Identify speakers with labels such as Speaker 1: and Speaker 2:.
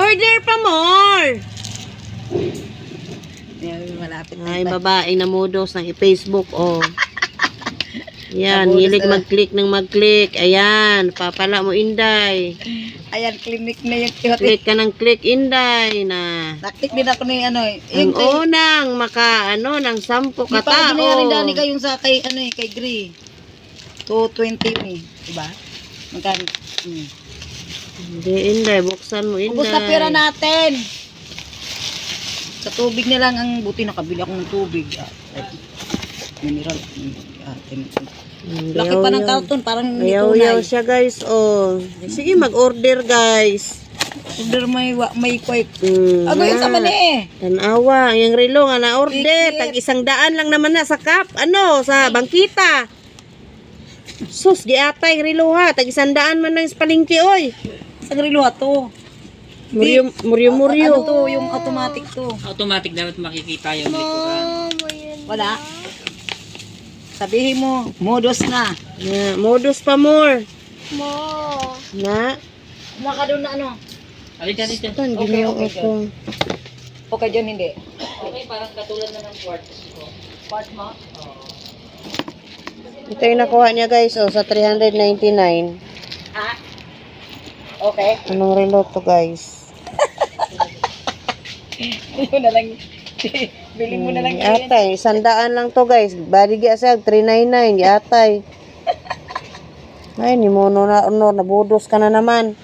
Speaker 1: Order pa more.
Speaker 2: Yan, malapit na.
Speaker 1: Ay, babae na modos ng Facebook, oh. Yan,
Speaker 2: Namodos
Speaker 1: hilig
Speaker 2: na.
Speaker 1: mag-click ng mag-click. Ayan, papala mo, Inday.
Speaker 2: Ayan, clinic na yung tiyote.
Speaker 1: Click ka ng click, Inday, na.
Speaker 2: Naktik din ako ng ano eh.
Speaker 1: Ang unang ng 10
Speaker 2: Di pa
Speaker 1: katao.
Speaker 2: binayarin dani kayong sa kay ano eh, kay Gray. 220 yun eh. Diba? Magkano?
Speaker 1: Hindi, Inday, buksan mo, Inday.
Speaker 2: Ubus na pera natin. Sa tubig na lang ang buti nakabili ako ng tubig. Mineral. Laki pa ng karton, parang hindi
Speaker 1: Ayaw
Speaker 2: tunay.
Speaker 1: siya, guys, oh. Sige, mag-order, guys.
Speaker 2: Order may quick.
Speaker 1: Mm,
Speaker 2: Ano yung sama ni eh?
Speaker 1: Tanawa, yung relo nga na-order.
Speaker 2: Tikit.
Speaker 1: Tag 100 lang naman na sa cup. Ano, sa bangkita. Sus, di atay, relo ha. Tag 100 man lang sa palengke, oy.
Speaker 2: Sa rilo to.
Speaker 1: Muryo.
Speaker 2: Ano to, yung automatic to.
Speaker 3: Automatic dapat makikita yung likuran.
Speaker 2: Wala. Sabihin mo, modus na.
Speaker 1: Yeah, modus pa more. Na?
Speaker 2: Maka doon na ano.
Speaker 3: Alika dito.
Speaker 1: Tan,
Speaker 2: Okay,
Speaker 1: ginawa
Speaker 2: okay,
Speaker 1: ko.
Speaker 2: Okay dyan, hindi.
Speaker 3: Okay, parang katulad na ng quartz ko.
Speaker 2: Part mo?
Speaker 1: Ito yung nakuha niya, guys, oh, sa 399.
Speaker 2: Ah? Okay.
Speaker 1: Anong relo to, guys?
Speaker 2: Yun na lang. Bili mo na lang yun.
Speaker 1: Yatay, 100 lang to, guys. Baligya siya, 399. Yatay. Ay, ni mo nabudos ka na naman.